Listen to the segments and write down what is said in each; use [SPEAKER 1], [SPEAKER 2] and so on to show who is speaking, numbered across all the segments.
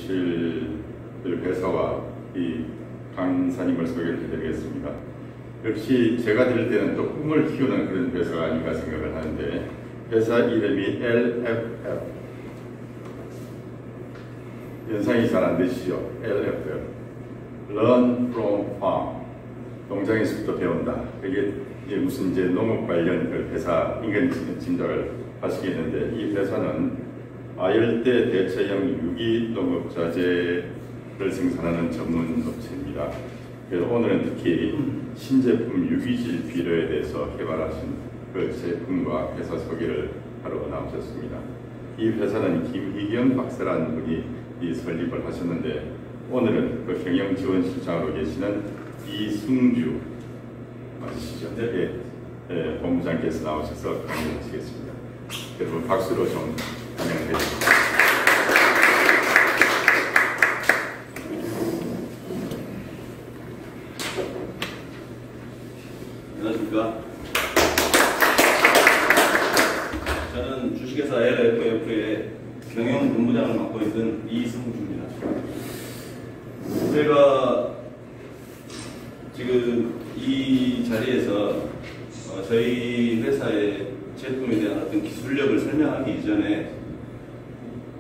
[SPEAKER 1] 해주실 회사와 이 강사님을 소개를 해드리겠습니다. 역시 제가 들을 때는 또 꿈을 키우는 그런 회사가 아닌가 생각을 하는데, 회사 이름이 LFF, 연상이 잘 안 되시죠? LFF, Learn from Farm, 농장에서부터 배운다. 이게 이제 무슨 이제 농업 관련 그 회사 인간 짐작을 하시겠는데, 이 회사는 아열대 대체형 유기농업 자재를 생산하는 전문 업체입니다. 그래서 오늘은 특히 신제품 유기질 비료에 대해서 개발하신 그 제품과 회사 소개를 하러 나오셨습니다. 이 회사는 김희경 박사라는 분이 설립을 하셨는데, 오늘은 그 경영지원실장으로 계시는 이승주 맞으시죠? 네. 네, 본부장께서 나오셔서 강의하시겠습니다. 여러분 박수로 좀 환영해 주십시오.
[SPEAKER 2] 안녕하십니까. 저는 주식회사 LFF의 경영본부장을 맡고 있는 이승주입니다. 제가 지금 이 자리에서 저희 회사의 제품에 대한 어떤 기술력을 설명하기 이전에,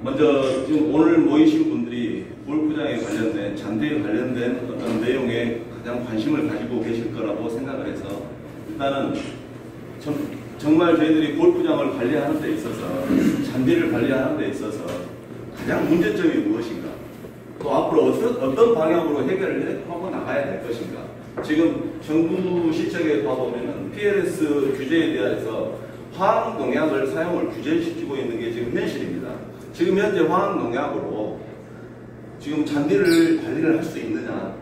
[SPEAKER 2] 먼저 지금 오늘 모이신 분들이 골프장에 관련된, 잔디에 관련된 어떤 내용에 가장 관심을 가지고 계실 거라고 생각을 해서, 일단은 정말 저희들이 골프장을 관리하는 데 있어서, 잔디를 관리하는 데 있어서 가장 문제점이 무엇인가, 또 앞으로 어떤 방향으로 해결을 하고 나가야 될 것인가. 지금 정부 시청에 봐보면은 PLS 규제에 대해서 화학농약을 사용을 규제시키고 있는 게 지금 현실입니다. 지금 현재 화학농약으로 지금 잔디를 관리를 할 수 있느냐?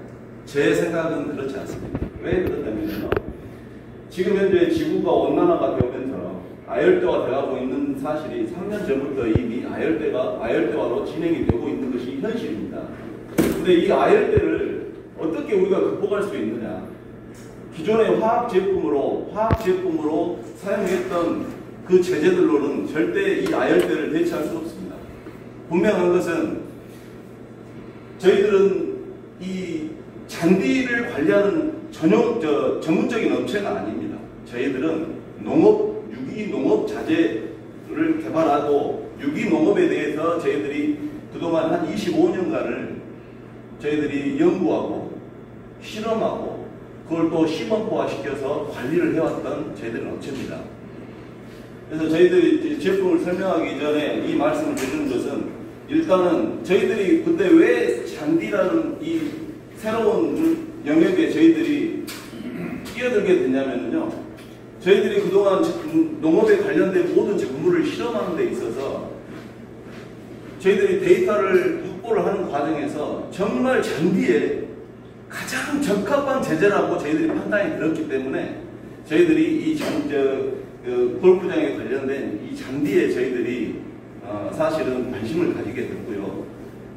[SPEAKER 2] 제 생각은 그렇지 않습니다. 왜 그러냐면요, 지금 현재 지구가 온난화가 되면서 아열대가 돼가고 있는 사실이 3년 전부터 이미 아열대화로 진행이 되고 있는 것이 현실입니다. 근데 이 아열대를 어떻게 우리가 극복할 수 있느냐? 기존의 화학 제품으로 사용했던 그 제재들로는 절대 이 아열대를 대체할 수 없습니다. 분명한 것은 저희들은 이 잔디를 관리하는 전문적인 업체가 아닙니다. 저희들은 유기농업 자재를 개발하고, 유기농업에 대해서 저희들이 그동안 한 25년간을 저희들이 연구하고 실험하고 그걸 또 시범화시켜서 관리를 해왔던 저희들은 업체입니다. 그래서 저희들이 제품을 설명하기 전에 이 말씀을 드리는 것은, 일단은 저희들이 그때 왜 잔디라는 이 새로운 영역에 저희들이 뛰어들게 됐냐면요, 저희들이 그동안 농업에 관련된 모든 작물을 실험하는 데 있어서 저희들이 데이터를 확보를 하는 과정에서 정말 잔디에 가장 적합한 제재라고 저희들이 판단이 들었기 때문에, 저희들이 이 골프장에 관련된 이 잔디에 저희들이 사실은 관심을 가지게 됐고요.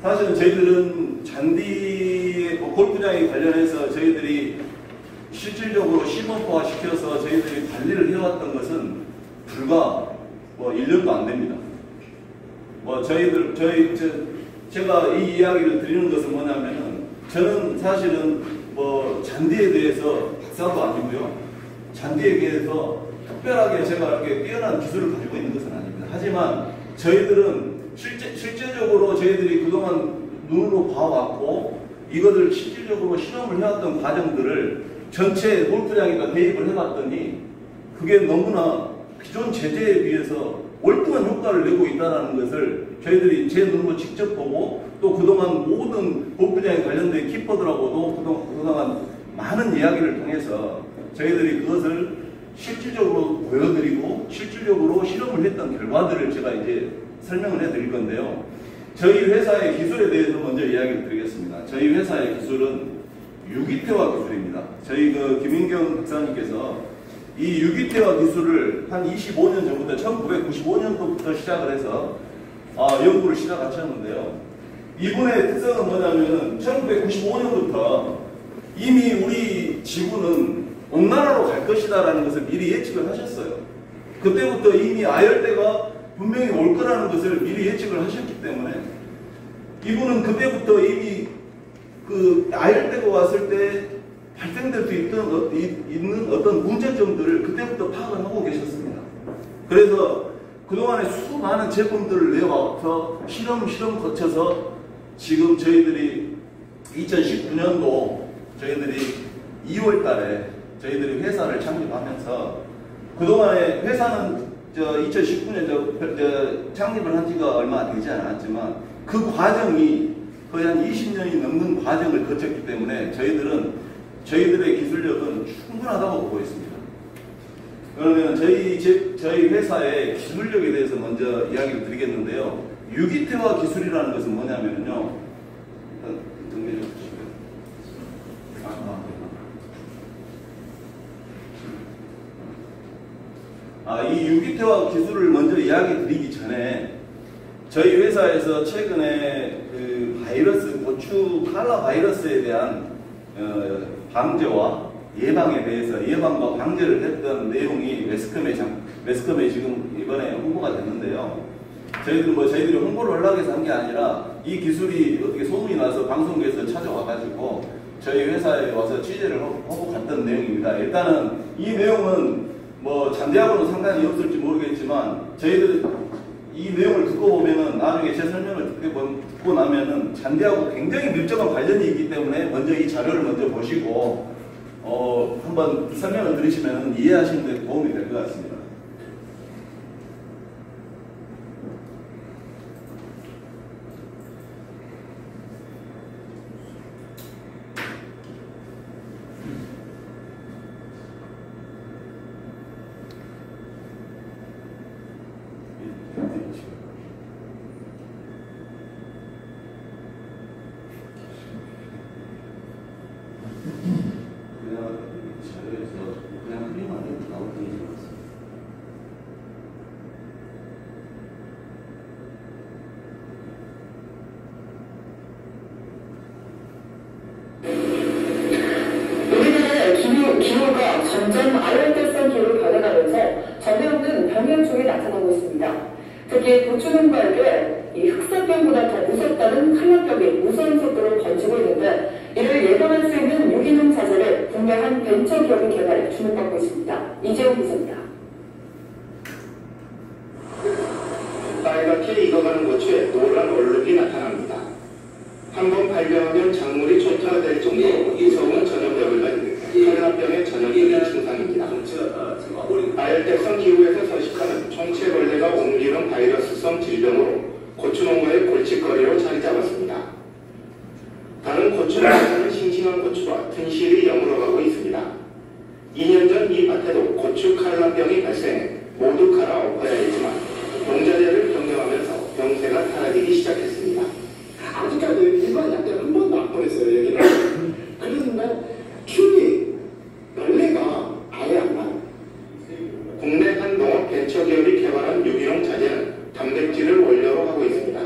[SPEAKER 2] 사실은 저희들은 잔디의 골프장에 관련해서 저희들이 실질적으로 시범화시켜서 저희들이 관리를 해왔던 것은 불과 1년도 안 됩니다. 제가 이 이야기를 드리는 것은 뭐냐면은, 저는 사실은 잔디에 대해서 박사도 아니고요, 잔디에 대해서 특별하게 제가 이렇게 뛰어난 기술을 가지고 있는 것은 아닙니다. 하지만 저희들은 실제적으로 저희들이 그동안 눈으로 봐왔고, 이것을 실질적으로 실험을 해왔던 과정들을 전체 골프장에다 대입을 해봤더니, 그게 너무나 기존 제재에 비해서 월등한 효과를 내고 있다는 것을 저희들이 제 눈으로 직접 보고, 또 그동안 모든 골프장에 관련된 키퍼들하고도 그동안 많은 이야기를 통해서 저희들이 그것을 실질적으로 보여드리고 실질적으로 실험을 했던 결과들을 제가 이제 설명을 해드릴 건데요. 저희 회사의 기술에 대해서 먼저 이야기를 드리겠습니다. 저희 회사의 기술은 유기태화 기술입니다. 저희 김인경 박사님께서 이 유기태화 기술을 한 25년 전부터, 1995년도부터 시작을 해서 연구를 시작하셨는데요. 이분의 특성은 뭐냐면은 1995년부터 이미 우리 지구는 온난화로 갈 것이다라는 것을 미리 예측을 하셨어요. 그때부터 이미 아열대가 분명히 올 거라는 것을 미리 예측을 하셨기 때문에 이분은 그때부터 이미 그 아열대가 왔을 때 발생될 수 있는 어떤 문제점들을 그때부터 파악을 하고 계셨습니다. 그래서 그동안에 수많은 제품들을 내와서 실험 거쳐서 지금 저희들이 2019년도 저희들이 2월 달에 저희들이 회사를 창립하면서 그동안에 회사는 2019년 창립을 한 지가 얼마 되지 않았지만 그 과정이 거의 한 20년이 넘는 과정을 거쳤기 때문에 저희들의 기술력은 충분하다고 보고 있습니다. 그러면 저희 회사의 기술력에 대해서 먼저 이야기를 드리겠는데요. 유기태화 기술이라는 것은 뭐냐면요. 일단 정리해 주시고요. 이 유기태화 기술을 먼저 이야기 드리기 전에 저희 회사에서 최근에 그 바이러스, 고추 칼라 바이러스에 대한 방제와 예방에 대해서 예방과 방제를 했던 내용이 매스컴에 지금 이번에 홍보가 됐는데요. 저희들이 홍보를 하려고 해서 한 게 아니라 이 기술이 어떻게 소문이 나서 방송국에서 찾아와가지고 저희 회사에 와서 취재를 하고 갔던 내용입니다. 일단은 이 내용은 뭐 잔디하고는 상관이 없을지 모르겠지만 저희들 이 내용을 듣고 보면은 나중에 제 설명을 듣고 나면은 잔디하고 굉장히 밀접한 관련이 있기 때문에 먼저 이 자료를 먼저 보시고 한번 설명을 들으시면 이해하시는 데 도움이 될 것 같습니다.
[SPEAKER 3] 기후가 점점 아열대성 기후로 변해가면서 전해없는 병행충이 나타나고 있습니다. 특히 고추농가에게 이 흑사병보다 더 무섭다는 칼라병이 무서운 속도로 번지고 있는데 이를 예방할 수 있는 유기농 자재를 국내 한 벤처 기업이 개발해 주목받고 있습니다. 이재용 기자입니다.
[SPEAKER 4] 빨갛게 익어가는 고추에 노란 얼룩이 나타납니다. 한번 발병하면 작물이 초토화될 정도로 무서운 전염력을 가진 칼라병의 전형적인 증상입니다. 아열대성 기후에서 서식하는 총체벌레가 옮기는 바이러스성 질병으로 고추농가의 골칫거리로 자리 잡았습니다. 다른 고추농가는 싱싱한 고추가 튼실히 여물어가고 있습니다. 2년 전 이 밭에도 고추 칼라병이 발생해 모두 갈아 엎어야 했지만 농자재를 변경하면서 병세가 사라지기 시작했습니다.
[SPEAKER 5] 아직까지 일반 약대를 한 번도 안 보냈어요, 여기는. 그런데 균이, 벌레가 아예 안 나요.
[SPEAKER 4] 국내 한 농업 벤처기업이 개발한 유기농 자재는 단백질을 원료로 하고 있습니다.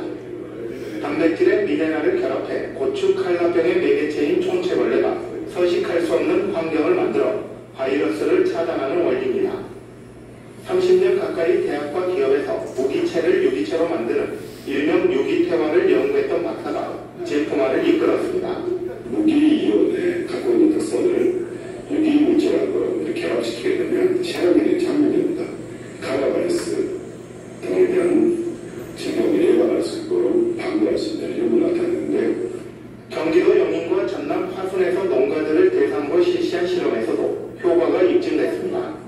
[SPEAKER 4] 단백질에 미네랄을 결합해 고추 칼라병의 매개체인 총체벌레가 서식할 수 없는 환경을 만들어 바이러스를 차단하는 원리입니다. 30년 가까이 대학과 기업에서 무기체를 유기체로 만드는 일명 유기태화를 연구했던 박사가 제품화를 이끌었습니다.
[SPEAKER 5] 무기이온에 갖고 있는 특성을 유기물질하고 이렇게 결합시키게 되면 체력이 장면입니다. 가라바이러스 등에 대한 질병을 예방할 수 있고 방지할 수 있는 연구를 나타냈는데
[SPEAKER 4] 경기도 영인과 전남 화순에서 농가들을 대상으로 실시한 실험에서도 효과가 입증됐습니다.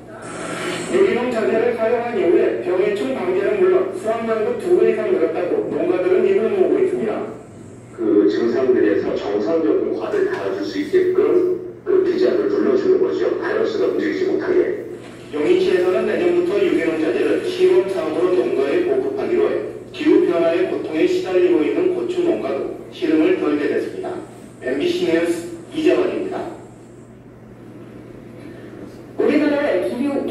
[SPEAKER 4] 유기농 자재를 사용한 이후에 병해충 방제는 물론 수확량도 2배 이상 늘었다고 농가들은 입을 모으고 있습니다.
[SPEAKER 6] 그 증상들에서 정상적인 과를 달아줄 수 있게끔 그 기장을 눌러주는 거죠. 바이러스가 움직이지 못하게.
[SPEAKER 4] 영인시에서는 내년부터 유기농 자재를 시범 사업으로 농가에 보급하기로 해 기후변화의 고통에 시달리고 있는 고추 농가도 시름을 덜게 됐습니다. MBC 뉴스 이재원입니다.
[SPEAKER 3] 우리나라의 기후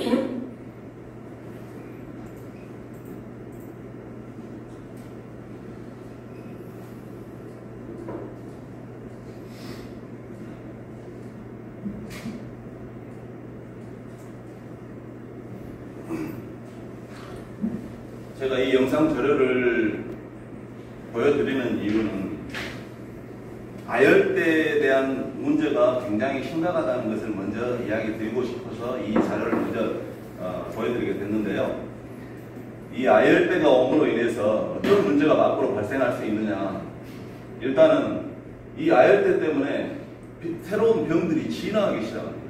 [SPEAKER 2] 제가 이 영상 자료를 보여드리는 이유는 아열대에 대한 문제가 굉장히 심각하다는 것을 먼저 이야기 드리고 싶어서 이 자료를 먼저 보여드리게 됐는데요. 이 아열대가 옴으로 인해서 어떤 문제가 앞으로 발생할 수 있느냐. 일단은 이 아열대 때문에 새로운 병들이 진화하기 시작합니다.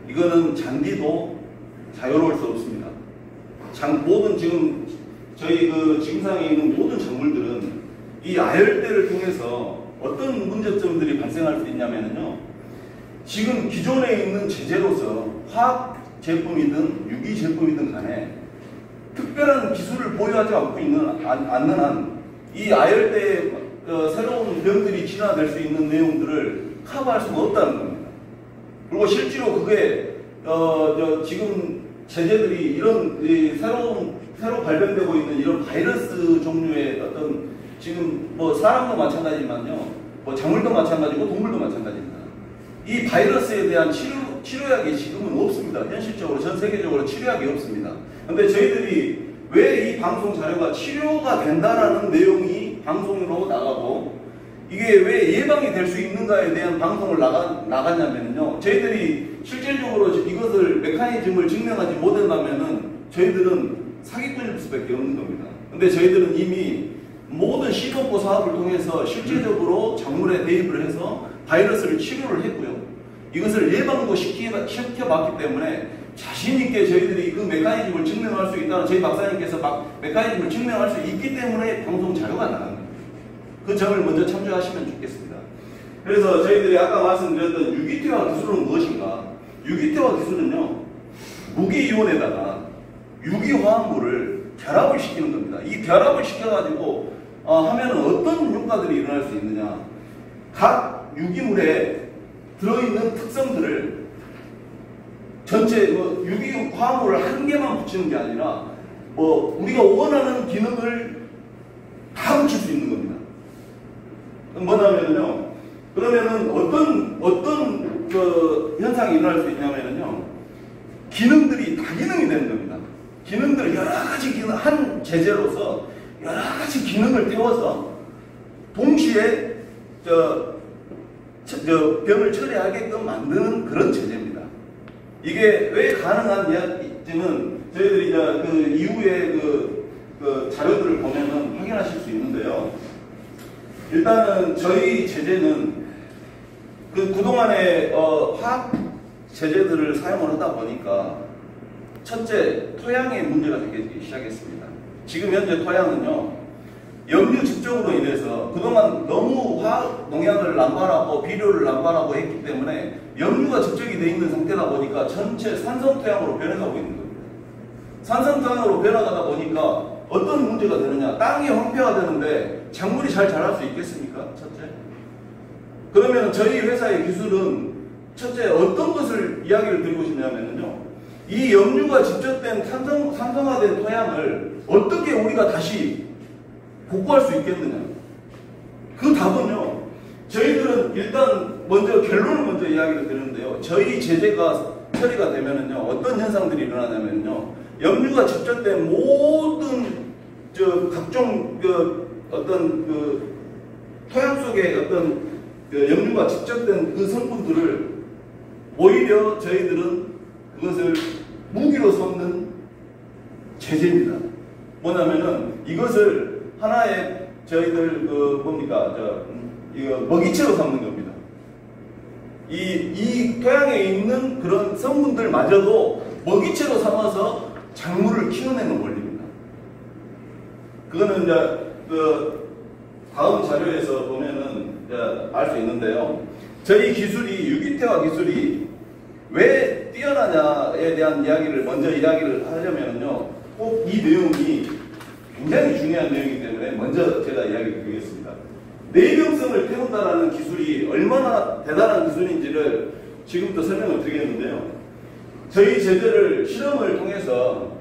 [SPEAKER 2] 이거는 잔디도 자유로울 수 없습니다. 모든 지금 저희 그 지금상에 있는 모든 작물들은 이 아열대를 통해서 어떤 문제점들이 발생할 수 있냐면요. 지금 기존에 있는 제재로서 화학 제품이든 유기 제품이든 간에 특별한 기술을 보유하지 않는 한 이 아열대에 새로운 병들이 진화될 수 있는 내용들을 커버할 수가 없다는 겁니다. 그리고 실제로 그게 지금 제재들이 이런 새로 발견되고 있는 이런 바이러스 종류의 어떤 지금 뭐 사람도 마찬가지지만요, 뭐 작물도 마찬가지고 동물도 마찬가지입니다. 이 바이러스에 대한 치료약이 지금은 없습니다. 현실적으로 전 세계적으로 치료약이 없습니다. 근데 저희들이 왜 이 방송 자료가 치료가 된다라는 내용이 방송으로 나가고 이게 왜 예방이 될 수 있는가에 대한 방송을 나갔냐면요. 저희들이 실질적으로 이것을 메커니즘을 증명하지 못한다면은 저희들은 사기꾼일 수밖에 없는 겁니다. 근데 저희들은 이미 모든 시도보 사업을 통해서 실질적으로 작물에 대입을 해서 바이러스를 치료를 했고요. 이것을 예방도 시켜봤기 때문에 자신있게 저희들이 그 메커니즘을 증명할 수 있다는 저희 박사님께서 메커니즘을 증명할 수 있기 때문에 방송 자료가 나간 겁니다. 그 점을 먼저 참조하시면 좋겠습니다. 그래서 저희들이 아까 말씀드렸던 유기퇴화 기술은 무엇인가? 유기퇴화 기술은요, 무기이온에다가 유기화합물을 결합을 시키는 겁니다. 이 결합을 시켜가지고 하면은 어떤 효과들이 일어날 수 있느냐? 각 유기물에 들어있는 특성들을 전체 유기화합물을 한 개만 붙이는 게 아니라 우리가 원하는 기능을 다 붙일 수 있는 겁니다. 뭐냐면요, 그러면은 어떤 현상이 일어날 수 있냐면요, 기능들이 다기능이 되는 겁니다. 기능들 여러 가지 기능, 한 제재로서 여러 가지 기능을 태워서 동시에 병을 처리하게끔 만드는 그런 제재입니다. 이게 왜 가능한 이야기지는 저희들이 그 이후에 그 자료들을 보면은 확인하실 수 있는데요. 일단은 저희 제재는 그동안에 화학 제재들을 사용을 하다 보니까 첫째, 토양의 문제가 생기기 시작했습니다. 지금 현재 토양은요, 염류 집적으로 인해서 그동안 너무 화학 농약을 남발하고 비료를 남발하고 했기 때문에 염류가 집적이 되어 있는 상태다 보니까 전체 산성토양으로 변해가고 있는 겁니다. 산성토양으로 변화가다 보니까 어떤 문제가 되느냐? 땅이 황폐화 되는데 작물이 잘 자랄 수 있겠습니까? 첫째. 그러면 저희 회사의 기술은 첫째 어떤 것을 이야기를 드리고 싶냐면요, 이 염류가 집적된 산성화된 토양을 어떻게 우리가 다시 복구할 수 있겠느냐? 그 답은요, 저희들은 일단 먼저 결론을 먼저 이야기를 드리는데요, 저희 제재가 처리가 되면은요, 어떤 현상들이 일어나냐면요, 염류가 집적된 모든 각종 토양 속에 염류가 집적된 그 성분들을 오히려 저희들은 그것을 무기로 삼는 제재입니다. 뭐냐면은 이것을 하나의 저희들 이거 먹이채로 삼는 겁니다. 이 토양에 있는 그런 성분들마저도 먹이채로 삼아서 작물을 키워내는 원리입니다. 그거는 다음 자료에서 보면은 알 수 있는데요. 저희 기술이, 유기퇴화 기술이 왜 뛰어나냐에 대한 이야기를 먼저 이야기를 하려면요, 꼭 이 내용이 굉장히 중요한 내용이기 때문에 먼저 제가 이야기를 드리겠습니다. 내병성을 태운다라는 기술이 얼마나 대단한 기술인지를 지금부터 설명을 드리겠는데요. 저희 제재를 실험을 통해서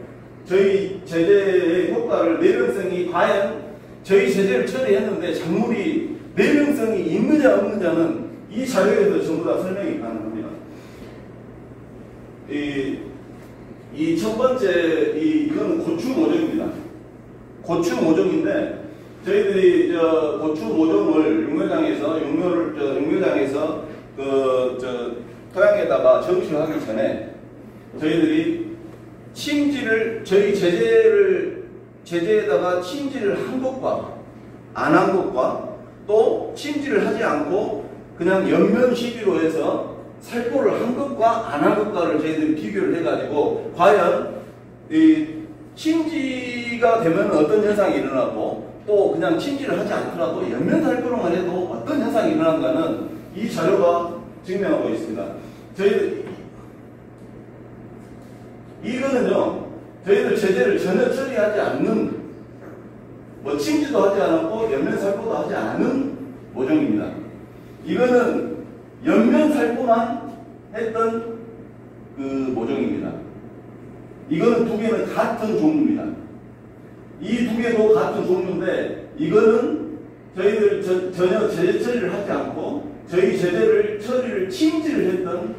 [SPEAKER 2] 저희 제재의 효과를, 내병성이 과연 저희 제재를 처리했는데 작물이 내병성이 있느냐 없느냐는 이 자료에서 전부 다 설명이 가능합니다. 이 첫 번째, 이건 고추 모종입니다. 고추 모종인데 저희들이 고추 모종을 육묘장에 용묘장에서 토양에다가 정식하기 전에 저희들이 침지를 저희 제재에다가 침지를 한 것과 안 한 것과 또 침지를 하지 않고 그냥 연면 시비로 해서 살포를 한 것과 안 한 것과를 저희들이 비교를 해가지고 과연 이 침지가 되면 어떤 현상이 일어나고 또 그냥 침지를 하지 않더라도 연면 살포로만 해도 어떤 현상이 일어난가는 이 자료가 증명하고 있습니다. 이거는요, 저희들 제재를 전혀 처리하지 않는, 뭐 침지도 하지 않았고 연면 살포도 하지 않은 모종입니다. 이거는 연면 살포만 했던 그 모종입니다. 이거는 두 개는 같은 종류입니다. 이 두 개도 같은 종류인데 이거는 저희들 전혀 제재 처리를 하지 않고 저희 제재를 처리를 침지를 했던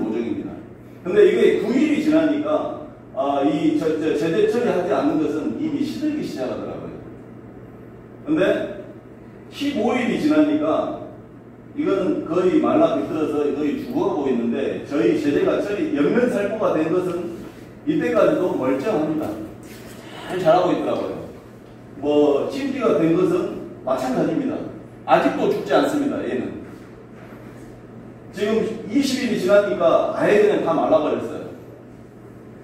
[SPEAKER 2] 모종입니다. 근데 이게 9일이 지나니까 이 제재 처리하지 않는 것은 이미 시들기 시작하더라고요. 근데 15일이 지나니까 이거는 거의 말라비틀어서 거의 죽어가고 있는데 저희 제재가 연면 살포가 된 것은 이때까지도 멀쩡합니다. 잘 자라고 있더라고요. 뭐 침지가 된 것은 마찬가지입니다. 아직도 죽지 않습니다. 얘는 지금 20일이 지나니까 아예 그냥 다 말라버렸어요.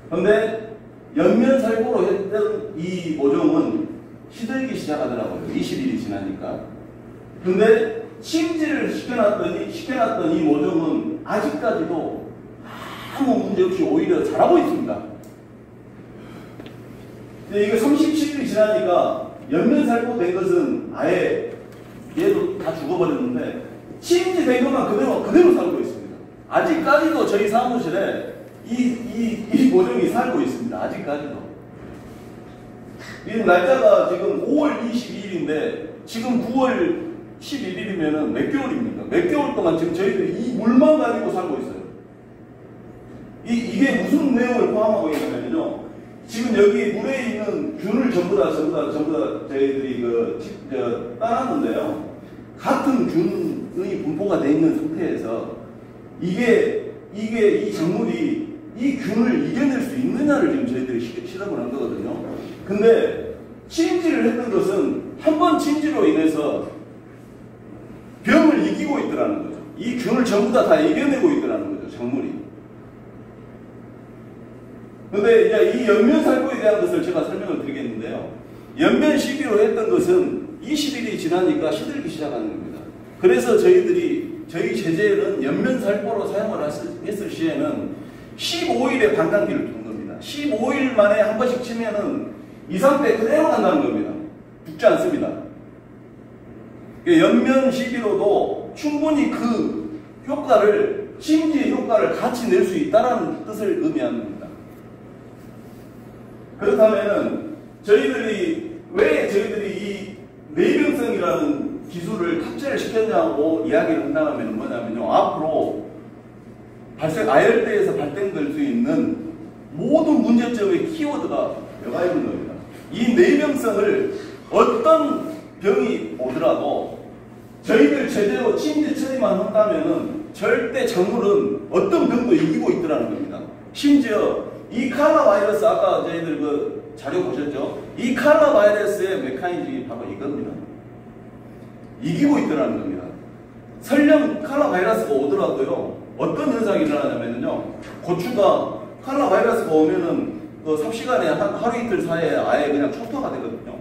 [SPEAKER 2] 근데 연면 살포로 했던 이 모종은 시들기 시작하더라고요. 20일이 지나니까. 근데 침지를 시켜놨던 이 모종은 아직까지도 아무 문제 없이 오히려 자라고 있습니다. 근데 이거 37일이 지나니까 연면 살포된 것은 아예 얘도 다 죽어버렸는데 침지된 것만 그대로 살고 있습니다. 아직까지도 저희 사무실에 이 모종이 살고 있습니다. 아직까지도. 이 날짜가 지금 5월 22일인데 지금 9월 11일이면은 몇 개월입니까? 몇 개월 동안 지금 저희들이 이 물만 가지고 살고 있어요. 이게 무슨 내용을 포함하고 있냐면요. 지금 여기 물에 있는 균을 전부 다 저희들이 따놨는데요. 같은 균의 분포가 되어 있는 상태에서 이게 이 작물이 이 균을 이겨낼 수 있느냐를 지금 저희들이 실험을 한 거거든요. 근데 침지를 했던 것은 한 번 침지로 인해서 병을 이기고 있더라는 거죠. 이 균을 전부 다 이겨내고 있더라는 거죠, 작물이. 근데 이제 이 연면 살포에 대한 것을 제가 설명을 드리겠는데요. 연면 시비로 했던 것은 20일이 지나니까 시들기 시작하는 겁니다. 그래서 저희 제재는 연면 살포로 사용을 했을 시에는 15일의 반감기를 두는 겁니다. 15일 만에 한 번씩 치면은 이 상태 그대로 간다는 겁니다. 죽지 않습니다. 연면 시비로도 충분히 그 효과를, 침지의 효과를 같이 낼 수 있다는 뜻을 의미합니다. 그렇다면은 왜 저희들이 이 내병성이라는 기술을 탑재를 시켰냐고 이야기를 한다면 뭐냐면요. 앞으로 아열대에서 발생될 수 있는 모든 문제점의 키워드가 여가 있는 겁니다. 이 내병성을 어떤 병이 오더라도 저희들 제대로 침지 처리만 한다면은 절대 작물은 어떤 병도 이기고 있더라는 겁니다. 심지어 이 칼라 바이러스, 아까 저희들 그 자료 보셨죠? 이 칼라 바이러스의 메커니즘이 바로 이겁니다. 이기고 있더라는 겁니다. 설령 칼라 바이러스가 오더라도요, 어떤 현상이 일어나냐면요, 고추가 칼라 바이러스가 오면은 그 삽시간에 하루 이틀 사이에 아예 그냥 초토화가 되거든요.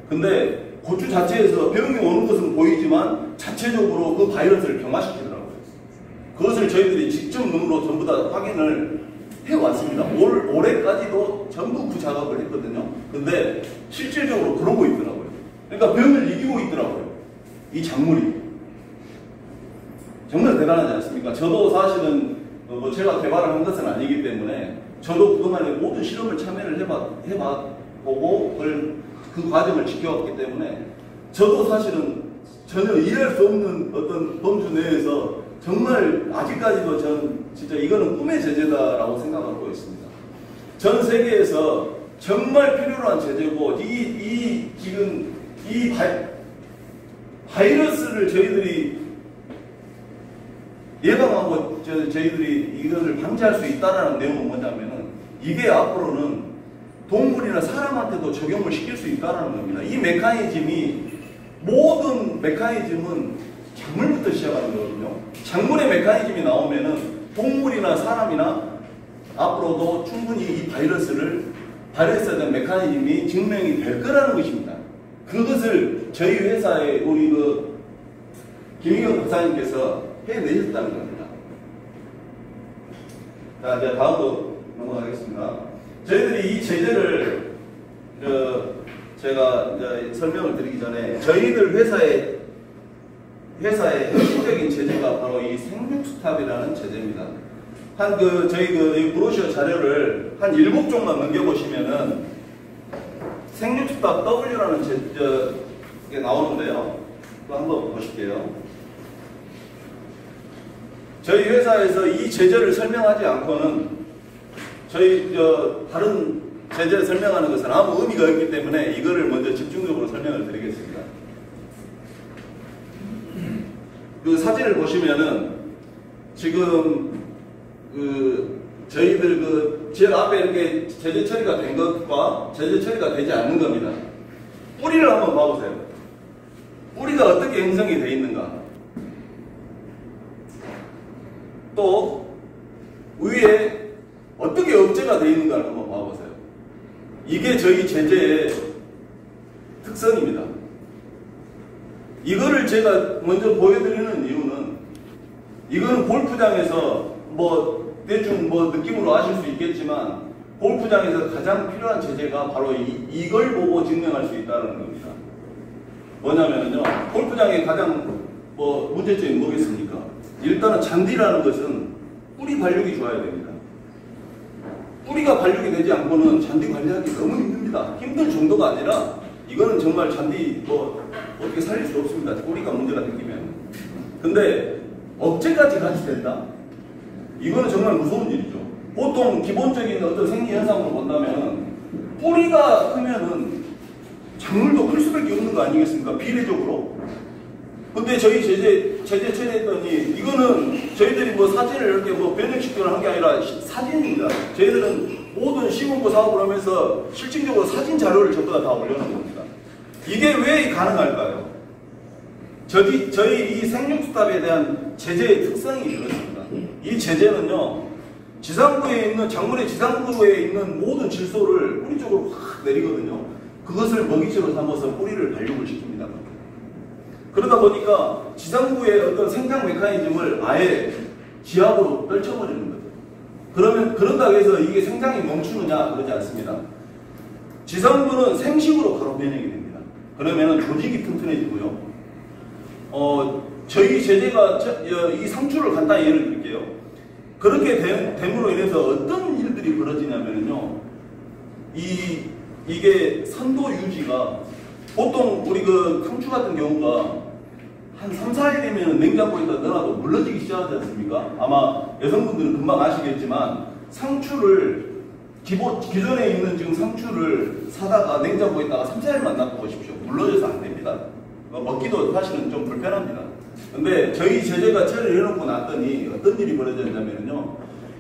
[SPEAKER 2] 근데 고추 자체에서 병이 오는 것은 보이지만 자체적으로 그 바이러스를 경화시키더라고요. 그것을 저희들이 직접 눈으로 전부 다 확인을 해왔습니다. 올해까지도 전부 그 작업을 했거든요. 근데 실질적으로 그러고 있더라고요. 그러니까 병을 이기고 있더라고요. 이 작물이. 정말 대단하지 않습니까? 저도 사실은 제가 개발을 한 것은 아니기 때문에 저도 그동안에 모든 실험을 참여를 해보고 그 과정을 지켜왔기 때문에 저도 사실은 전혀 이해할 수 없는 어떤 범주 내에서 정말 아직까지도 저는 진짜 이거는 꿈의 제재다라고 생각하고 있습니다. 전 세계에서 정말 필요로 한 제재고 지금 이 바이러스를 저희들이 예방하고 저희들이 이것을 방지할 수 있다는 내용은 뭐냐면은 이게 앞으로는 동물이나 사람한테도 적용을 시킬 수 있다는 겁니다. 이 메커니즘이 모든 메커니즘은 작물부터 시작하는 거거든요. 작물의 메커니즘이 나오면은 동물이나 사람이나 앞으로도 충분히 이 바이러스에 대한 메커니즘이 증명이 될 거라는 것입니다. 그것을 저희 회사의 우리 김희경 박사님께서 해내셨다는 겁니다. 자, 이제 다음으로 넘어가겠습니다. 저희들이 이 제재를 제가 이제 설명을 드리기 전에 저희들 회사의 핵심적인 제재가 바로 이 생육스탑이라는 제재입니다. 저희 브로셔 자료를 한 7쪽만 넘겨보시면은 생육스탑 W라는 게 나오는데요. 또 한번 보실게요. 저희 회사에서 이 제재를 설명하지 않고는 다른 제재를 설명하는 것은 아무 의미가 없기 때문에 이거를 먼저 집중적으로 설명을 드리겠습니다. 그 사진을 보시면은 지금 저희들 제일 앞에 이렇게 제재 처리가 된 것과 제재 처리가 되지 않는 겁니다. 뿌리를 한번 봐보세요. 뿌리가 어떻게 형성이 되어 있는가. 또 위에 어떻게 억제가 되어 있는가를 한번 봐보세요. 이게 저희 제재의 특성입니다. 이거를 제가 먼저 보여드리는 이유는 이거는 골프장에서 대충 느낌으로 아실 수 있겠지만 골프장에서 가장 필요한 제재가 바로 이걸 보고 증명할 수 있다는 겁니다. 뭐냐면요, 골프장의 가장 문제점이 뭐겠습니까? 일단은 잔디라는 것은 뿌리 발육이 좋아야 됩니다. 뿌리가 발육이 되지 않고는 잔디 관리하기 너무 힘듭니다. 힘들 정도가 아니라 이거는 정말 잔디 어떻게 살릴 수 없습니다. 뿌리가 문제가 생기면. 근데 억제까지 같이 된다? 이거는 정말 무서운 일이죠. 보통 기본적인 어떤 생리 현상으로 본다면 뿌리가 크면은 작물도 클 수밖에 없는 거 아니겠습니까? 비례적으로. 근데 저희 제재 처리했더니 이거는 저희들이 사진을 이렇게 변형시키거나 한 게 아니라 사진입니다. 저희들은 모든 시공부 사업을 하면서 실질적으로 사진 자료를 전부 다 올려놓은 겁니다. 이게 왜 가능할까요? 저희 이 생육스탑에 대한 제재의 특성이 그렇습니다. 이 제재는요, 작물의 지상부에 있는 모든 질소를 뿌리 쪽으로 확 내리거든요. 그것을 먹이지로 삼아서 뿌리를 발육을 시킵니다. 그러다 보니까 지상부의 어떤 생장 메커니즘을 아예 지압으로 떨쳐버리는 거죠. 그런다고 해서 이게 생장이 멈추느냐? 그러지 않습니다. 지상부는 생식으로 바로 변형이 됩니다. 그러면 조직이 튼튼해지고요. 저희 제재가 이 상추를 간단히 예를 들게요. 그렇게 됨으로 인해서 어떤 일들이 벌어지냐면요, 이게 선도 유지가 보통 우리 상추 같은 경우가 한 3, 4일이면 냉장고에다 넣어놔도 물러지기 시작하지 않습니까? 아마 여성분들은 금방 아시겠지만 상추를 기존에 있는 지금 상추를 사다가 냉장고에다가 3, 4일만 놔두십시오. 물러져서 안 됩니다. 먹기도 사실은 좀 불편합니다. 근데 저희 제재가 처리를 해놓고 났더니 어떤 일이 벌어졌냐면요,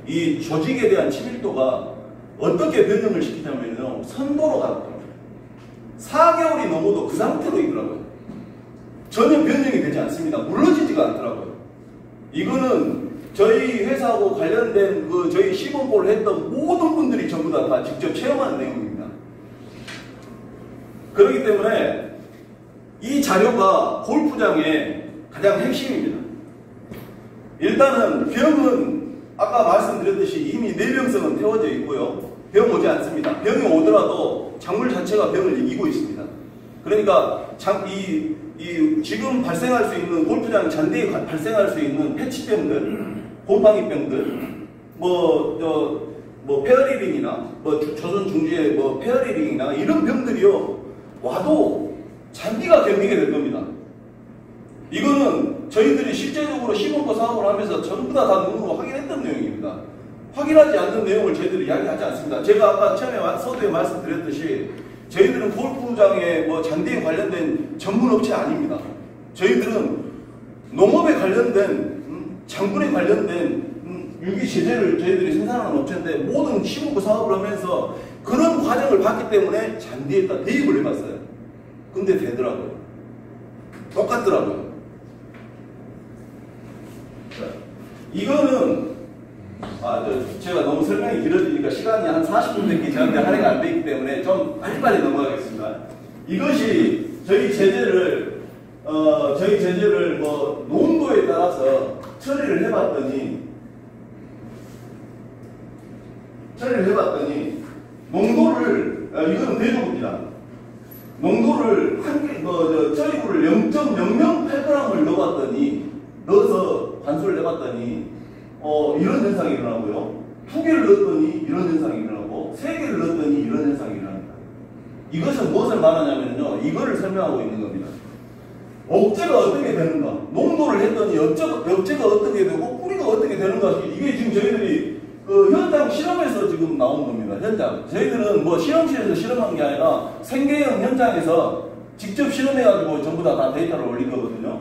[SPEAKER 2] 이 조직에 대한 친밀도가 어떻게 변형을 시키냐면요, 선도로 가더라고요. 4개월이 넘어도 그 상태로 있더라고요. 전혀 변형이 되지 않습니다. 물러지지가 않더라고요. 이거는 저희 회사하고 관련된 저희 시범보를 했던 모든 분들이 전부 다 직접 체험하는 내용입니다. 그렇기 때문에 이 자료가 골프장의 가장 핵심입니다. 일단은 병은 아까 말씀드렸듯이 이미 내병성은 태워져 있고요. 병 오지 않습니다. 병이 오더라도 작물 자체가 병을 이기고 있습니다. 그러니까 지금 발생할 수 있는 골프장 잔디에 발생할 수 있는 패치병들, 곰팡이병들, 페어리링이나 조선 중지의 페어리링이나 이런 병들이요, 와도 잔디가 견디게 될 겁니다. 이거는 저희들이 실제적으로 시범과 사업을 하면서 전부 다 눈으로 확인했던 내용입니다. 확인하지 않는 내용을 저희들이 이야기하지 않습니다. 제가 아까 처음에 서두에 말씀드렸듯이 저희들은 골프장에 잔디에 관련된 전문 업체 아닙니다. 저희들은 농업에 관련된 장군에 관련된 유기 제재를 저희들이 생산하는 업체인데 모든 시국구 사업을 하면서 그런 과정을 봤기 때문에 잔디에다 대입을 해봤어요. 근데 되더라고요. 똑같더라고요. 자, 이거는 제가 너무 설명이 길어지니까 시간이 한 40분밖에 저한테 할애가 안 되기 때문에 좀 빨리빨리 넘어가겠습니다. 이것이 저희 제재를 뭐 농도에 따라서 처리를 해봤더니 농도를 이거는 대조입니다. 농도를 처리구를 0.008g을 넣어서 관수를 해봤더니 이런 현상이 일어나고요. 2개를 넣었더니 이런 현상이 일어나고 3개를 넣었더니 이런 현상이 일어납니다. 이것은 무엇을 말하냐면요. 이거를 설명하고 있는 겁니다. 억제가 어떻게 되는가? 농도를 했더니 억제가 어떻게 되고 뿌리가 어떻게 되는가? 이게 지금 저희들이 현장 실험에서 지금 나온 겁니다. 현장. 저희들은 뭐 실험실에서 실험한 게 아니라 생계형 현장에서 직접 실험해가지고 전부 다 데이터를 올린 거거든요.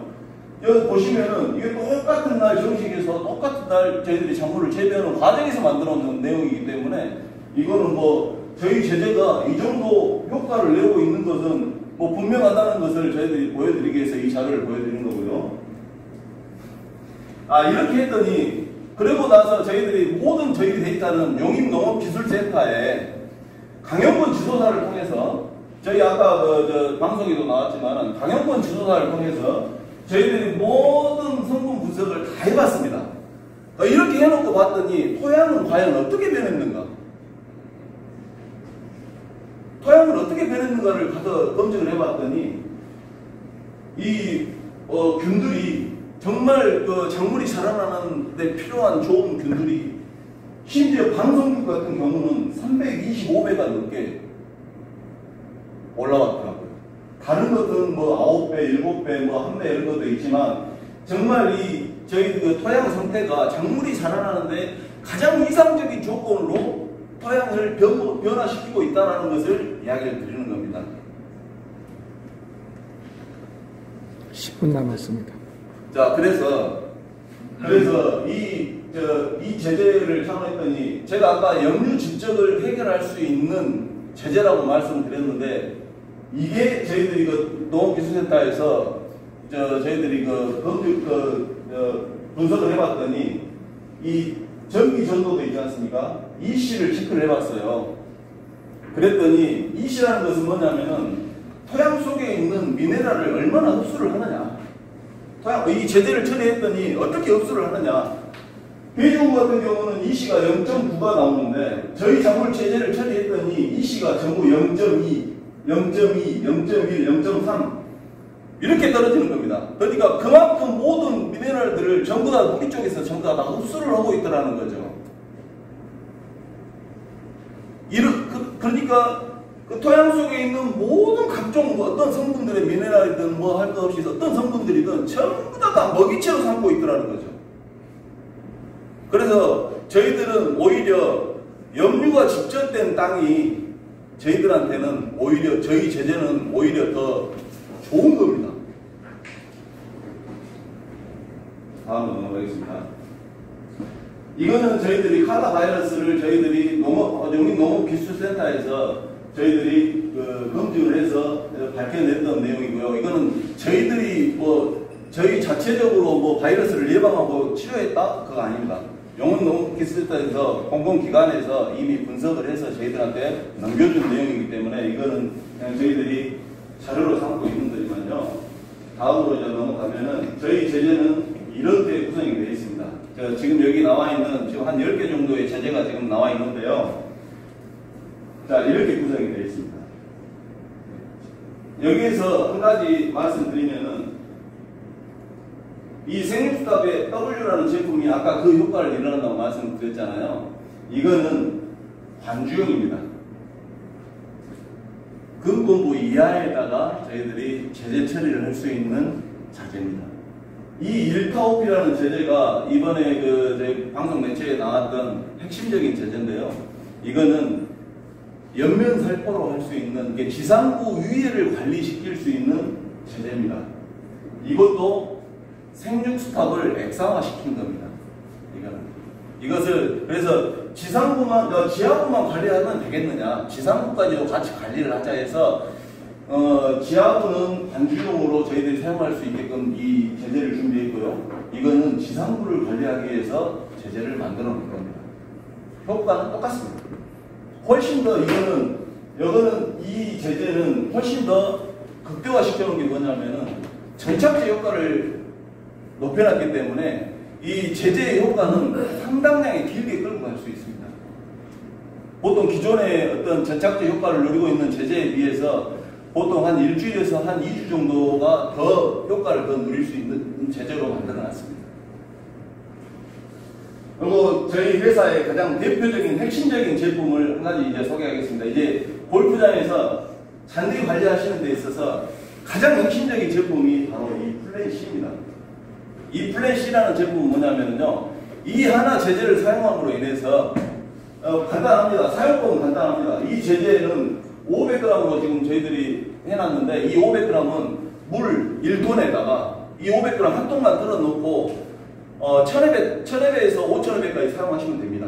[SPEAKER 2] 여기 보시면은 이게 똑같은 날 정식에서 똑같은 날 저희들이 작물을 재배하는 과정에서 만들어 놓은 내용이기 때문에 이거는 뭐 저희 제재가 이 정도 효과를 내고 있는 것은 뭐 분명하다는 것을 저희들이 보여드리기 위해서 이 자료를 보여드리는 거고요. 이렇게 했더니 그리고 나서 저희 데이터는 용인농업기술센터에 강영권 지도사를 통해서 저희 아까 방송에도 나왔지만 강영권 지도사를 통해서 저희들이 모든 성분 분석을 다 해봤습니다. 이렇게 해놓고 봤더니 토양은 과연 어떻게 변했는가? 토양을 어떻게 변했는가를 가서 검증을 해봤더니 이 균들이 정말 작물이 자라나는 데 필요한 좋은 균들이 심지어 방송균 같은 경우는 325배가 넘게 올라왔더라고요. 다른 것은 뭐 9배, 7배, 뭐 1배 이런 것도 있지만 정말 저희 토양 상태가 작물이 자라나는데 가장 이상적인 조건으로 토양을 변화시키고 있다는 것을 이야기를 드리는 겁니다.
[SPEAKER 7] 10분 남았습니다.
[SPEAKER 2] 자, 그래서 이 제재를 창업했더니 제가 아까 염류 집적을 해결할 수 있는 제재라고 말씀드렸는데 이게 저희들이 농업기술센터에서 저희들이 분석을 해봤더니 이 전기 전도도 있지 않습니까? EC를 체크를 해봤어요. 그랬더니 EC라는 것은 뭐냐면은 토양 속에 있는 미네랄을 얼마나 흡수를 하느냐. 이 제재를 처리했더니 어떻게 흡수를 하느냐. 배지구 같은 경우는 EC가 0.9가 나오는데 저희 작물 제재를 처리했더니 EC가 전부 0.2, 0.2, 0.1, 0.3 이렇게 떨어지는 겁니다. 그러니까 그만큼 모든 미네랄들을 전부 다 뿌리 쪽에서 전부 다 흡수를 하고 있더라는 거죠. 그러니까 그 토양 속에 있는 모든 각종 어떤 성분들의 미네랄이든 뭐 할 것 없이 어떤 성분들이든 전부 다 먹이채로 삼고 있더라는 거죠. 그래서 저희들은 오히려 염류가 직접된 땅이 저희들한테는 오히려 저희 제재는 오히려 더 좋은 겁니다. 다음으로 넘어가겠습니다. 이거는 저희들이 카라 바이러스를 저희들이 용인농업기술센터에서 저희들이 검증을 해서 밝혀냈던 내용이고요. 이거는 저희들이 저희 자체적으로 바이러스를 예방하고 치료했다? 그거 아닙니다. 용인농업기술센터에서 공공기관에서 이미 분석을 해서 저희들한테 넘겨준 내용이기 때문에 이거는 그냥 저희들이 자료로 삼고 있는 거지만요. 다음으로 이제 넘어가면은 저희 제재는 이렇게 구성이 되어 있습니다. 지금 여기 나와 있는 지금 한 10개 정도의 제재가 지금 나와 있는데요. 자, 이렇게 구성이 되어 있습니다. 여기에서 한 가지 말씀드리면은 이 생립수답의 W라는 제품이 아까 그 효과를 일어난다고 말씀드렸잖아요. 이거는 관주용입니다. 근본부 이하에다가 저희들이 제재 처리를 할 수 있는 자재입니다. 이 1타오피라는 제재가 이번에 저희 방송 매체에 나왔던 핵심적인 제재인데요. 이거는 연면살포로 할 수 있는 지상부 위해를 관리시킬 수 있는 제재입니다. 이것도 생육 스탑을 액상화시킨 겁니다. 이것을 그래서 지하부만 관리하면 되겠느냐? 지상부까지도 같이 관리를 하자 해서 지하부는 반주용으로 저희들이 사용할 수 있게끔 이 제재를 준비했고요. 이거는 지상부를 관리하기 위해서 제재를 만들어 놓은 겁니다. 효과는 똑같습니다. 훨씬 더 이거는 이 제재는 훨씬 더 극대화시켜 놓은 게 뭐냐면은 전착제 효과를 높여놨기 때문에 이 제재의 효과는 상당량이 길게 끌고 갈 수 있습니다. 보통 기존의 어떤 전착제 효과를 누리고 있는 제재에 비해서 보통 한 일주일에서 한 2주 정도가 더 효과를 더 누릴 수 있는 제재로 만들어놨습니다. 그리고 저희 회사의 가장 대표적인 핵심적인 제품을 한 가지 이제 소개하겠습니다. 이제 골프장에서 잔디 관리하시는 데 있어서 가장 핵심적인 제품이 바로 이 플랜C입니다. 이 플랜C라는 제품은 뭐냐면요, 이 하나 제재를 사용함으로 인해서 간단합니다. 사용법은 간단합니다. 이 제재는 500g으로 지금 저희들이 해놨는데 이 500g은 물 1톤에다가 이 500g 한 통만 틀어놓고 1000회에서 5000회까지 사용하시면 됩니다.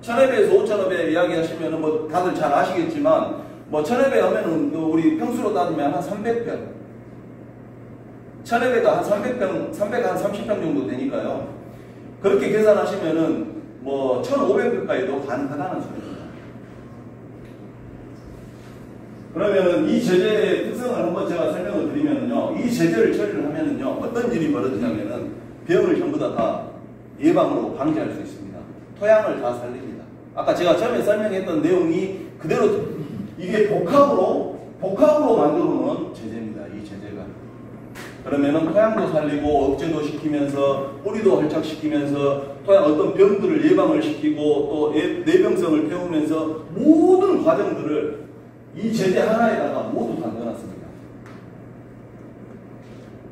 [SPEAKER 2] 1000회에서 5000회 이야기하시면 뭐 다들 잘 아시겠지만 뭐 1000회 하면은 우리 평수로 따지면 한 300평, 1000회가 한 300평, 330평 정도 되니까요. 그렇게 계산하시면은 뭐 1500평까지도 가능하다는 소리입니다. 그러면은 이 제재의 특성을 한번 제가 설명을 드리면은요, 이 제재를 처리를 하면은요, 어떤 일이 벌어지냐면은 병을 전부 다 예방으로 방지할 수 있습니다. 토양을 다 살립니다. 아까 제가 처음에 설명했던 내용이 그대로 이게 복합으로 만들어 놓은 제재입니다. 이 제재가. 그러면은 토양도 살리고 억제도 시키면서 뿌리도 활착시키면서 토양 어떤 병들을 예방을 시키고 또 내병성을 태우면서 모든 과정들을 이 제재 하나에다가 모두 다 넣어놨습니다.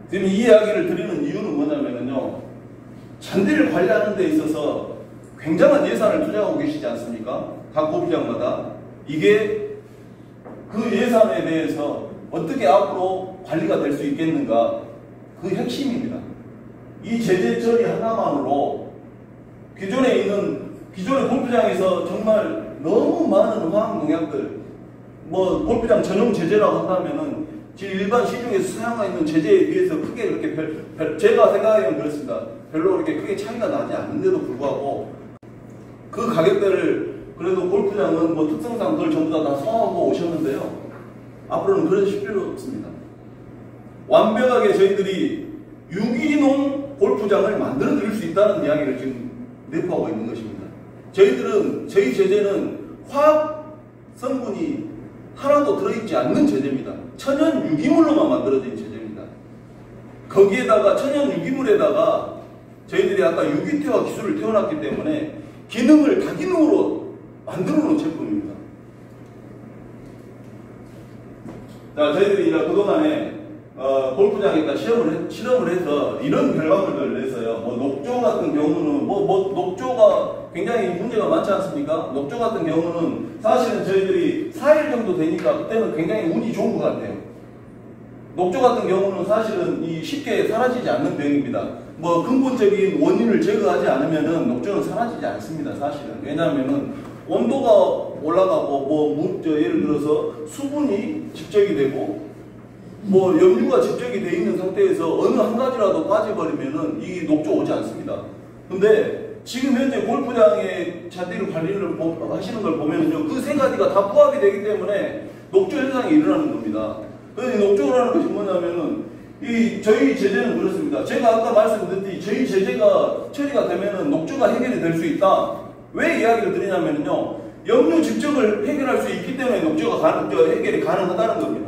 [SPEAKER 2] 지금 이 이야기를 드리는 이유는 뭐냐면요, 잔디를 관리하는 데 있어서 굉장한 예산을 투자하고 계시지 않습니까? 각 골프장마다. 이게 그 예산에 대해서 어떻게 앞으로 관리가 될 수 있겠는가, 그 핵심입니다. 이 제재 처리 하나만으로 기존의 골프장에서 정말 너무 많은 화학 농약들, 뭐 골프장 전용 제재라고 한다면은 일반 시중에서 사용하고 있는 제재에 비해서 크게 그렇게 제가 생각하기에는 그렇습니다. 별로 그렇게 크게 차이가 나지 않는데도 불구하고 그 가격대를 그래도 골프장은 뭐 특성상 그걸 전부 다 소화하고 오셨는데요. 앞으로는 그러실 필요 없습니다. 완벽하게 저희들이 유기농 골프장을 만들어 드릴 수 있다는 이야기를 지금 내포하고 있는 것입니다. 저희 제재는 화학 성분이 하나도 들어있지 않는 제재입니다. 천연 유기물로만 만들어진 제재입니다. 거기에다가 천연 유기물에다가 저희들이 아까 유기태화 기술을 태워놨기 때문에 기능을 다기능으로 만들어 놓은 제품입니다. 자, 저희들이 그동안에 골프장에다 실험을 해서 이런 결과물들을 냈어요. 뭐 녹조 같은 경우는 녹조가 굉장히 문제가 많지 않습니까? 녹조 같은 경우는 사실은 저희들이 4일 정도 되니까 그때는 굉장히 운이 좋은 것 같아요. 녹조 같은 경우는 사실은 쉽게 사라지지 않는 병입니다. 뭐 근본적인 원인을 제거하지 않으면은 녹조는 사라지지 않습니다. 사실은. 왜냐하면은 온도가 올라가고 예를 들어서 수분이 집적이 되고 뭐 염류가 집적이 되어 있는 상태에서 어느 한 가지라도 빠져버리면은 이 녹조 오지 않습니다. 근데 지금 현재 골프장의 잔디를 관리를 하시는 걸 보면은요, 그 세 가지가 다 포함이 되기 때문에 녹조 현상이 일어나는 겁니다. 그래서 녹조라는 것이 뭐냐면은 저희 제재는 그렇습니다. 제가 아까 말씀드렸듯이 저희 제재가 처리가 되면은 녹조가 해결이 될 수 있다. 왜 이야기를 드리냐면요, 염류 집적을 해결할 수 있기 때문에 녹조가 해결이 가능하다는 겁니다.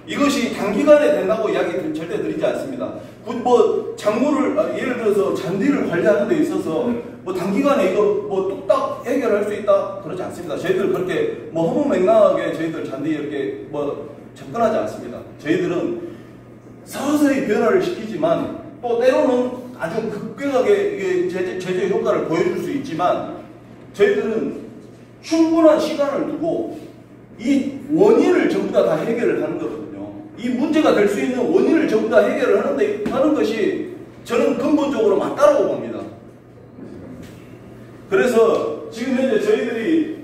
[SPEAKER 2] 이것이 단기간에 된다고 이야기 절대 드리지 않습니다. 뭐 작물을 예를 들어서 잔디를 관리하는 데 있어서 뭐 단기간에 이거 뭐 뚝딱 해결할 수 있다 그러지 않습니다. 저희들 그렇게 뭐 허무맹랑하게 저희들 잔디에 이렇게 뭐 접근하지 않습니다. 저희들은 서서히 변화를 시키지만 또 때로는 아주 급격하게 제재 효과를 보여줄 수 있지만 저희들은 충분한 시간을 두고 이 원인을 전부 다 해결을 하는 거거든요. 이 이 문제가 될 수 있는 원인을 전부 다 해결을 하는 것이 저는 근본적으로 맞다라고 봅니다. 그래서 지금 현재 저희들이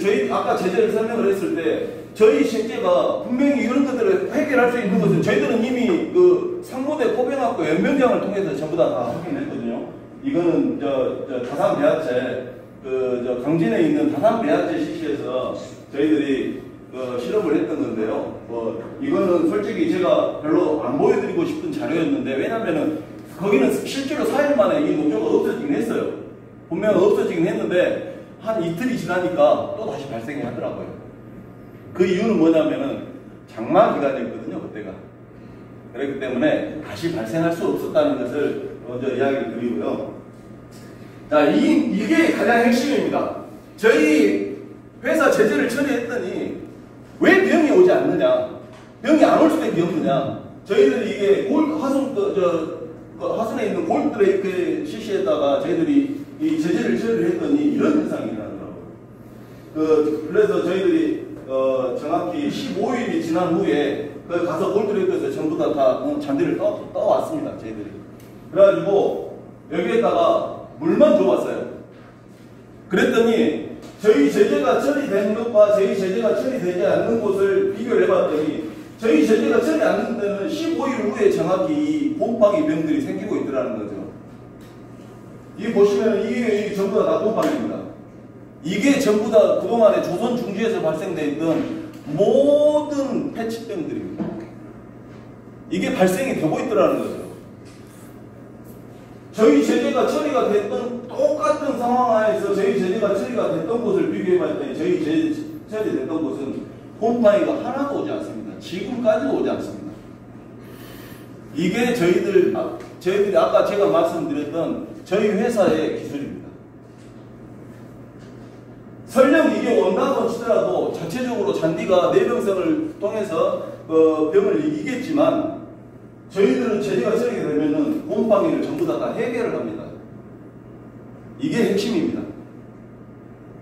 [SPEAKER 2] 저희 아까 제재를 설명을 했을 때 저희 실제가 분명히 이런 것들을 해결할 수 있는 것은 저희들은 이미 그 상무대 고병학교 연명장을 통해서 전부 다 확인했거든요. 이거는 다산 배합체 강진에 있는 다산 배합체 CC에서 저희들이 실험을 했던 건데요. 이거는 솔직히 제가 별로 안 보여드리고 싶은 자료였는데, 왜냐면은 거기는 실제로 4일 만에 이 녹조가 없어지긴 했어요. 분명히 없어지긴 했는데 한 이틀이 지나니까 또 다시 발생이 하더라고요. 그 이유는 뭐냐면은 장마 기간이었거든요, 그때가. 그렇기 때문에 다시 발생할 수 없었다는 것을 먼저 이야기를 드리고요. 자, 이게 가장 핵심입니다. 저희 회사 제재를 처리했더니 왜 병이 오지 않느냐? 병이 안 올 수밖에 없느냐? 저희들이 이게 화순에 있는 골드레이크 CC에다가 저희들이 이 제재를 처리를 했더니 이런 현상이 일어나더라고요. 그래서 저희들이 정확히 15일이 지난 후에 가서 골드레이크에서 전부 다 잔디를 떠왔습니다. 저희들이. 그래가지고 여기에다가 물만 줘봤어요. 그랬더니 저희 제재가 처리된 것과 저희 제재가 처리되지 않는 곳을 비교를 해봤더니 저희 제재가 처리 안 되는 데는 15일 후에 정확히 이 곰팡이 병들이 생기고 있더라는 거죠. 이 보시면 이게 전부 다 곰팡이입니다. 이게 전부 다 그동안에 조선 중지에서 발생돼 있던 모든 패치병들입니다. 이게 발생이 되고 있더라는 거죠. 저희 제재가 처리가 됐던 똑같은 상황 하에서 저희 제재가 처리가 됐던 곳을 비교해봤더니 저희 제재 처리됐던 곳은 곰팡이가 하나도 오지 않습니다. 지금까지도 오지 않습니다. 이게 저희들이 아까 제가 말씀드렸던 저희 회사의 기술입니다. 설령 이게 온다고 치더라도 자체적으로 잔디가 내병성을 통해서 병을 이기겠지만 저희들은 제재가 처리가 되면은 곰팡이를 전부 다 해결을 합니다. 이게 핵심입니다.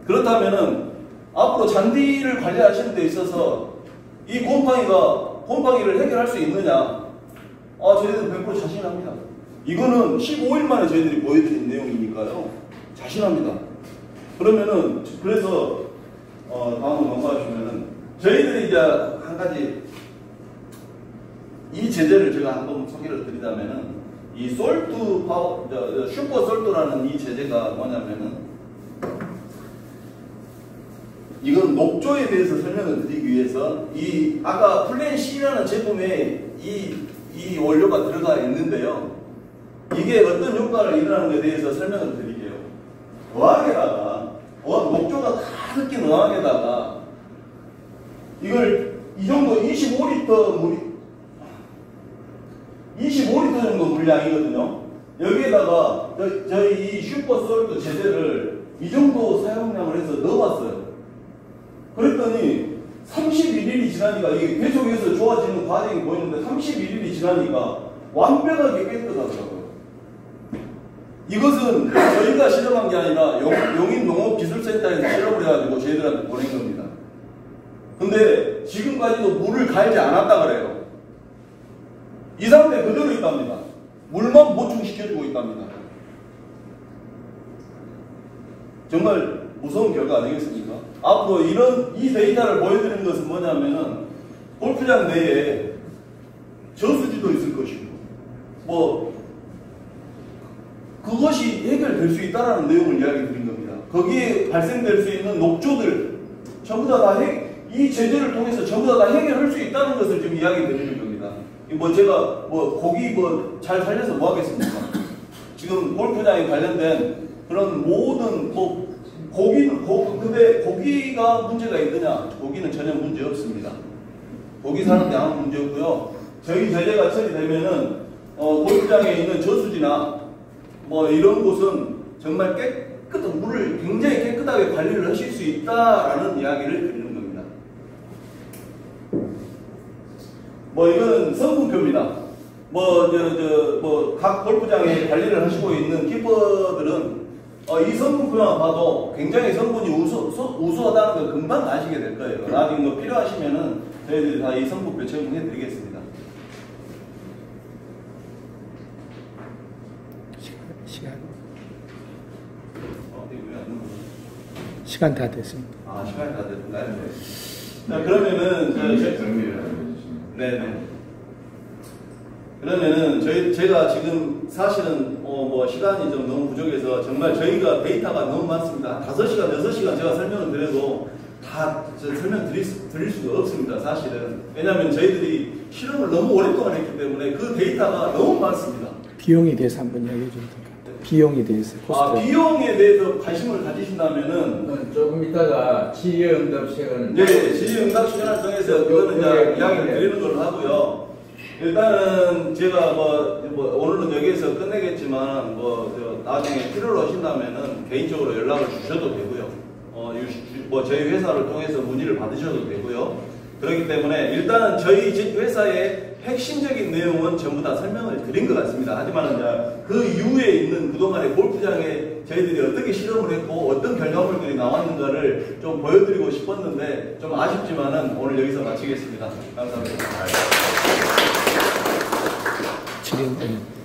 [SPEAKER 2] 그렇다면은 앞으로 잔디를 관리하시는 데 있어서 이 곰팡이를 해결할 수 있느냐? 저희들은 100% 자신합니다. 이거는 15일 만에 저희들이 보여드린 내용이니까요. 자신합니다. 그러면은, 그래서, 다음으로 넘어가시면은, 저희들이 이제 한 가지, 이 제재를 제가 한번 소개를 드리자면은, 이 슈퍼 솔트라는 이 제재가 뭐냐면은, 이건 녹조에 대해서 설명을 드리기 위해서, 아까 플랜 C라는 제품에 이 원료가 들어가 있는데요. 이게 어떤 효과를 일어나는 데 대해서 설명을 드릴게요. 어항에다가 녹조가 가득히 어항에다가 이걸 이 정도 25리터 정도 물량이거든요. 여기에다가 저희 이 슈퍼솔트 제재를 이 정도 사용량을 해서 넣어봤어요. 그랬더니 31일이 지나니까 이게 계속해서 좋아지는 과정이 보이는데 31일이 지나니까 완벽하게 깨끗하더라고요. 이것은 저희가 실험한 게 아니라 용인농업기술센터에서 실험을 해가지고 저희들한테 보낸 겁니다. 근데 지금까지도 물을 갈지 않았다 그래요. 이 상태 그대로 있답니다. 물만 보충시켜주고 있답니다. 정말 무서운 결과 아니겠습니까? 앞으로 이 데이터를 보여드리는 것은 뭐냐면은 골프장 내에 저수지도 있을 것이고 그것이 해결될 수 있다는 내용을 이야기 드린 겁니다. 거기에 발생될 수 있는 녹조들 전부 다 이 제재를 통해서 전부 다 해결할 수 있다는 것을 지금 이야기 드리는 겁니다. 제가 고기 잘 살려서 뭐 하겠습니까? 지금 골프장에 관련된 그런 모든 근데 고기가 문제가 있느냐? 고기는 전혀 문제 없습니다. 고기 사는데 아무 문제 없고요. 저희 제재가 처리되면은 골프장에 있는 저수지나 이런 곳은 정말 물을 굉장히 깨끗하게 관리를 하실 수 있다라는 이야기를 드리는 겁니다. 이거는 성분표입니다. 각 골프장에 관리를 하시고 있는 키퍼들은 이 성분표만 봐도 굉장히 성분이 우수하다는 걸 금방 아시게 될 거예요. 나중에 필요하시면은 저희들이 다 이 성북표 제공해 드리겠습니다.
[SPEAKER 7] 시간 다 됐습니다.
[SPEAKER 2] 아, 시간이 다 됐나요? 네. 자, 그러면은
[SPEAKER 1] 정리를 해주시면.
[SPEAKER 2] 네네. 그러면은 제가 지금 사실은 뭐 시간이 좀 너무 부족해서 정말 저희가 데이터가 너무 많습니다. 5시간, 6시간 제가 설명을 드려도 다 설명 드릴 수가 없습니다. 사실은. 왜냐하면 저희들이 실험을 너무 오랫동안 했기 때문에 그 데이터가 너무 많습니다.
[SPEAKER 7] 비용에 대해서 한번 이야기해 주면 될까요? 비용에 대해서.
[SPEAKER 2] 아, 비용에 대해서 관심을 가지신다면은
[SPEAKER 8] 조금 이따가 질의응답 시간을
[SPEAKER 2] 네, 질의응답 시간을 통해서 그거는 이제 이야기를 드리는 걸로 하고요. 일단은 제가 뭐 오늘은 여기에서 끝내겠지만 나중에 필요로 하신다면은 개인적으로 연락을 주셔도 되고요. 저희 회사를 통해서 문의를 받으셔도 되고요. 그렇기 때문에 일단은 저희 회사의 핵심적인 내용은 전부 다 설명을 드린 것 같습니다. 하지만 이제 그 이후에 있는 그동안의 골프장에 저희들이 어떻게 실험을 했고 어떤 결과물들이 나왔는가를 좀 보여드리고 싶었는데 좀 아쉽지만은 오늘 여기서 마치겠습니다. 감사합니다.
[SPEAKER 7] 질의응답.